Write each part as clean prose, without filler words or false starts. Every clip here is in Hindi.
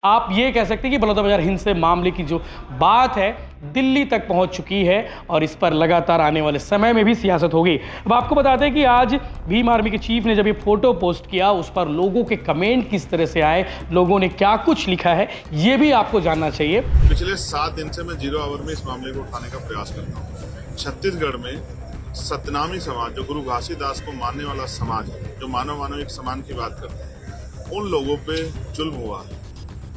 आप ये कह सकते हैं कि बलौदाबाजार हिंसा मामले की जो बात है दिल्ली तक पहुंच चुकी है और इस पर लगातार आने वाले समय में भी सियासत होगी। अब आपको बताते हैं कि आज भीम आर्मी के चीफ ने जब ये फोटो पोस्ट किया उस पर लोगों के कमेंट किस तरह से आए, लोगों ने क्या कुछ लिखा है, ये भी आपको जानना चाहिए। पिछले 7 दिन से मैं 0 आवर में इस मामले को उठाने का प्रयास करता हूँ। छत्तीसगढ़ में सतनामी समाज, जो गुरु घासीदास को मानने वाला समाज है, जो मानविक सम्मान की बात करते हैं, उन लोगों पे जुल्म हुआ है,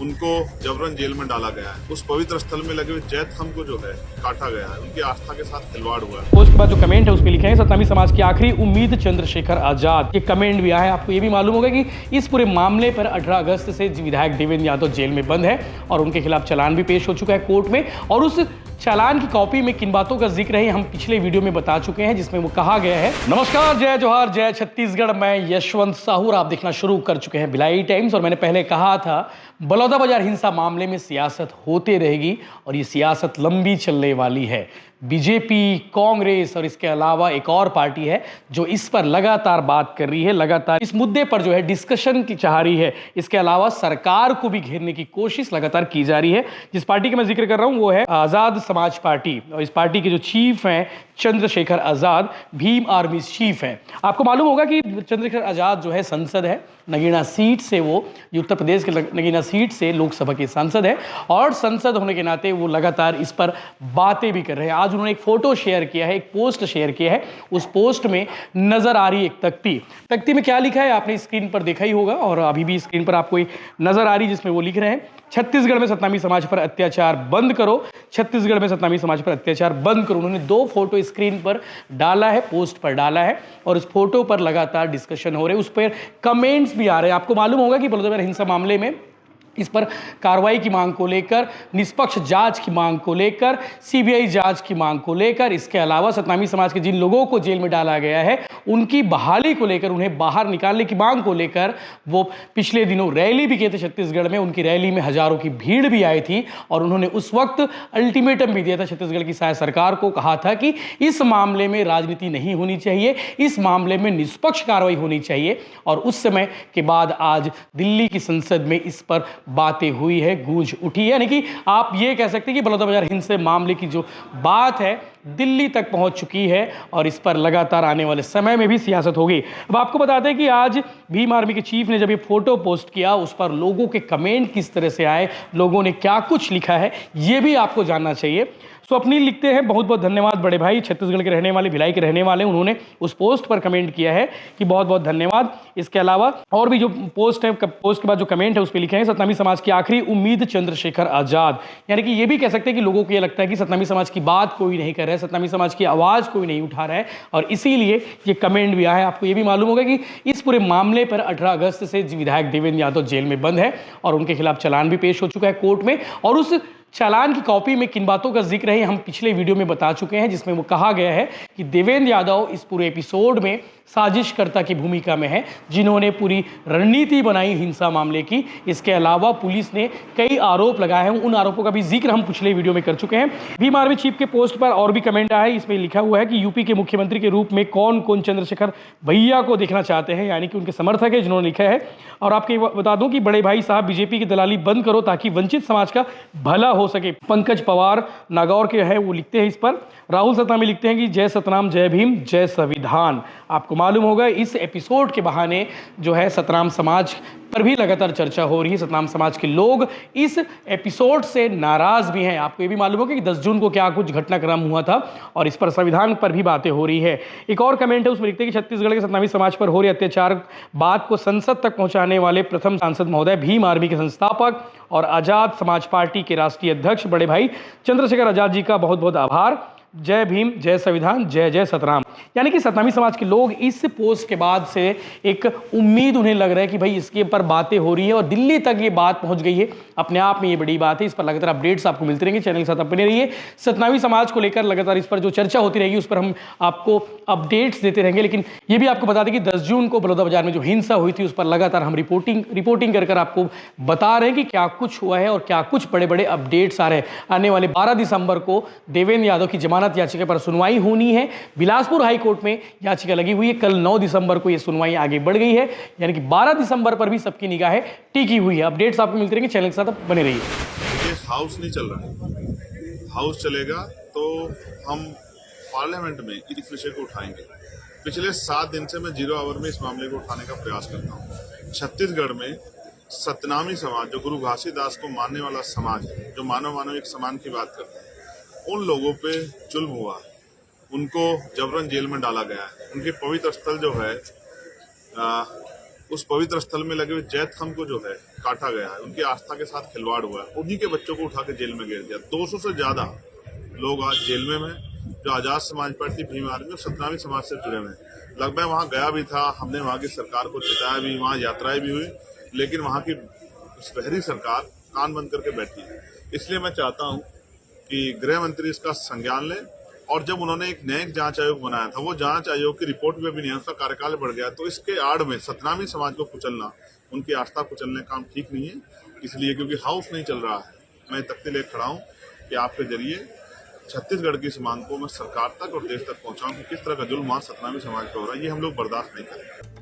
उनको जबरन जेल में डाला गया है। उस पवित्र स्थल में लगे हुए जैत खम को जो है काटा गया है, उनकी आस्था के साथ खिलवाड़ हुआ है। पोस्ट के बाद जो कमेंट है उस पर लिखे हैं सतनामी समाज की आखिरी उम्मीद चंद्रशेखर आजाद। ये कमेंट भी आया है। आपको ये भी मालूम होगा कि इस पूरे मामले पर 18 अगस्त से विधायक देवेंद्र यादव जेल में बंद है और उनके खिलाफ चालान भी पेश हो चुका है कोर्ट में, और उस चालान की कॉपी में किन बातों का जिक्र है हम पिछले वीडियो में बता चुके हैं, जिसमें वो कहा गया है। नमस्कार, जय जोहार, जय छत्तीसगढ़। मैं यशवंत साहू, आप देखना शुरू कर चुके हैं भिलाई टाइम्स। और मैंने पहले कहा था बलौदाबाजार हिंसा मामले में सियासत होते रहेगी और ये सियासत लंबी चलने वाली है। बीजेपी, कांग्रेस और इसके अलावा एक और पार्टी है जो इस पर लगातार बात कर रही है, लगातार इस मुद्दे पर जो है डिस्कशन की चाह रही है। इसके अलावा सरकार को भी घेरने की कोशिश लगातार की जा रही है। जिस पार्टी का मैं जिक्र कर रहा हूं वो है आजाद समाज पार्टी, और इस पार्टी के जो चीफ हैं चंद्रशेखर आजाद, भीम आर्मी चीफ हैं। आपको मालूम होगा कि चंद्रशेखर आजाद जो है सांसद है, नगीना सीट से, वो उत्तर प्रदेश के नगीना सीट से लोकसभा के सांसद है, और सांसद होने के नाते वो लगातार इस पर बातें भी कर रहे हैं। आज उन्होंने एक फोटो शेयर किया है, एक पोस्ट शेयर किया है। उस पोस्ट में नजर आ रही एक तख्ती में क्या लिखा है आपने स्क्रीन पर देखा ही होगा, और अभी भी स्क्रीन पर आपको नजर आ रही, जिसमें वो लिख रहे हैं छत्तीसगढ़ में सतनामी समाज पर अत्याचार बंद करो, छत्तीसगढ़ में सतनामी समाज पर अत्याचार बंद करो। उन्होंने 2 फोटो स्क्रीन पर डाला है, पोस्ट पर डाला है, और उस फोटो पर लगातार डिस्कशन हो रहे हैं, उस पर कमेंट्स भी आ रहे हैं। आपको मालूम होगा कि बलौदाबाजार हिंसा मामले में इस पर कार्रवाई की मांग को लेकर, निष्पक्ष जांच की मांग को लेकर, सीबीआई जांच की मांग को लेकर, इसके अलावा सतनामी समाज के जिन लोगों को जेल में डाला गया है उनकी बहाली को लेकर, उन्हें बाहर निकालने की मांग को लेकर वो पिछले दिनों रैली भी किए थे छत्तीसगढ़ में। उनकी रैली में हजारों की भीड़ भी आई थी और उन्होंने उस वक्त अल्टीमेटम भी दिया था छत्तीसगढ़ की शायद सरकार को, कहा था कि इस मामले में राजनीति नहीं होनी चाहिए, इस मामले में निष्पक्ष कार्रवाई होनी चाहिए। और उस समय के बाद आज दिल्ली की संसद में इस पर बातें हुई है, गूंज उठी है। यानी कि आप ये कह सकते हैं कि बलौदाबाजार हिंसा मामले की जो बात है दिल्ली तक पहुंच चुकी है और इस पर लगातार आने वाले समय में भी सियासत होगी। अब आपको बताते हैं कि आज भीम आर्मी के चीफ ने जब ये फोटो पोस्ट किया उस पर लोगों के कमेंट किस तरह से आए, लोगों ने क्या कुछ लिखा है, ये भी आपको जानना चाहिए। स्वप्निल लिखते हैं, बहुत बहुत धन्यवाद बड़े भाई, छत्तीसगढ़ के रहने वाले, भिलाई के रहने वाले, उन्होंने उस पोस्ट पर कमेंट किया है कि बहुत बहुत धन्यवाद। इसके अलावा और भी जो पोस्ट है, पोस्ट के बाद जो कमेंट है उस पर लिखे हैं सतनामी समाज की आखिरी उम्मीद चंद्रशेखर आजाद। यानी कि ये भी कह सकते हैं कि लोगों को ये लगता है कि सतनामी समाज की बात कोई नहीं कर रहा है, सतनामी समाज की आवाज़ कोई नहीं उठा रहा है, और इसीलिए ये कमेंट भी आया है। आपको ये भी मालूम होगा कि इस पूरे मामले पर 18 अगस्त से विधायक देवेंद्र यादव जेल में बंद है और उनके खिलाफ चालान भी पेश हो चुका है कोर्ट में, और उस चालान की कॉपी में किन बातों का जिक्र है हम पिछले वीडियो में बता चुके हैं, जिसमें वो कहा गया है कि देवेंद्र यादव इस पूरे एपिसोड में साजिशकर्ता की भूमिका में है, जिन्होंने पूरी रणनीति बनाई हिंसा मामले की। इसके अलावा पुलिस ने कई आरोप लगाए हैं, उन आरोपों का भी जिक्र हम पिछले वीडियो में कर चुके हैं। भीम आर्मी चीफ के पोस्ट पर और भी कमेंट आया है, इसमें लिखा हुआ है कि यूपी के मुख्यमंत्री के रूप में कौन कौन चंद्रशेखर भैया को देखना चाहते हैं, यानी कि उनके समर्थक है जिन्होंने लिखा है। और आपको बता दूं कि बड़े भाई साहब बीजेपी की दलाली बंद करो ताकि वंचित समाज का भला हो सके। पंकज पवार नागौर के है, वो लिखते हैं इस पर। राहुल सतनामी लिखते हैं कि जय सतनाम, जय भीम, जय संविधान। आपको मालूम होगा इस एपिसोड के बहाने जो है सतनाम समाज पर भी लगातार चर्चा हो रही है। सतनाम समाज के लोग इस एपिसोड से नाराज भी हैं। आपको ये भी मालूम होगा कि 10 जून को क्या कुछ घटनाक्रम हुआ था, और इस पर संविधान पर भी बातें हो रही है। एक और कमेंट है, उसमें लिखते हैं कि छत्तीसगढ़ के सतनामी समाज पर हो रहे अत्याचार बात को संसद तक पहुंचाने वाले प्रथम सांसद महोदय, भीम आर्मी के संस्थापक और आजाद समाज पार्टी के राष्ट्रीय अध्यक्ष बड़े भाई चंद्रशेखर आजाद जी का बहुत बहुत आभार। जय भीम, जय संविधान, जय जय सतनाम। यानी कि सतनामी समाज के लोग इस पोस्ट के बाद से एक उम्मीद उन्हें लग रहा है कि भाई इसके ऊपर बातें हो रही है और दिल्ली तक ये बात पहुंच गई है। अपने आप में ये बड़ी बात है, इस पर लगातार अपडेट्स आपको मिलते रहेंगे, चैनल के साथ बने रहिए। सतनामी समाज को लेकर लगातार इस पर जो चर्चा होती रहेगी उस पर हम आपको अपडेट्स देते रहेंगे। लेकिन ये भी आपको बता दें कि 10 जून को बलौदाबाजार में जो हिंसा हुई थी उस पर लगातार हम रिपोर्टिंग कर आपको बता रहे हैं कि क्या कुछ हुआ है और क्या कुछ बड़े बड़े अपडेट्स आ रहे हैं। आने वाले 12 दिसंबर को देवेंद्र यादव की जमानत जमानत याचिका पर सुनवाई होनी है। बिलासपुर हाई कोर्ट में याचिका लगी हुई है। कल 9 दिसंबर को ये सुनवाई आगे बढ़ गई है, यानी कि 12 दिसंबर पर भी सबकी निगाहें टिकी हुई है। अपडेट्स आपको मिलते रहेंगे, चैनल के साथ आप बने रहिए। ये हाउस नहीं चल रहा है। हाउस चलेगा तो हम पार्लियामेंट में इस विषय को उठाएंगे। पिछले 7 दिन से मैं 0 आवर में इस मामले को उठाने का प्रयास करता हूँ। छत्तीसगढ़ में सतनामी समाज, जो गुरु घासीदास को मानने वाला समाज है, जो मानविक सम्मान की बात करते हैं, उन लोगों पे जुल्म हुआ है। उनको जबरन जेल में डाला गया है। उनके पवित्र स्थल जो है, उस पवित्र स्थल में लगे हुए जैत खम्भ को जो है काटा गया है। उनकी आस्था के साथ खिलवाड़ हुआ है। उन्हीं के बच्चों को उठा के जेल में गिर दिया। 200 से ज़्यादा लोग आज जेल में हैं, जो आज़ाद समाज पार्टी, भीम आर्मी और सतनामी समाज से जुड़े हुए हैं। लगभग मैं वहाँ गया भी था, हमने वहाँ की सरकार को चिताया भी, वहाँ यात्राएं भी हुई, लेकिन वहाँ की शहरी सरकार कान बंद करके बैठी है। इसलिए मैं चाहता हूँ कि गृह मंत्री इसका संज्ञान लें। और जब उन्होंने एक न्यायिक जांच आयोग बनाया था, वो जांच आयोग की रिपोर्ट में भी नहीं, उसका कार्यकाल बढ़ गया। तो इसके आड़ में सतनामी समाज को कुचलना, उनकी आस्था कुचलने का काम ठीक नहीं है। इसलिए क्योंकि हाउस नहीं चल रहा है, मैं तख्ती लेकर खड़ा हूँ कि आपके जरिए छत्तीसगढ़ की इस मांग को मैं सरकार तक और देश तक पहुँचाऊँ कि किस तरह का जुल्म वहाँ सतनामी समाज पर हो रहा है, ये हम लोग बर्दाश्त नहीं करेंगे।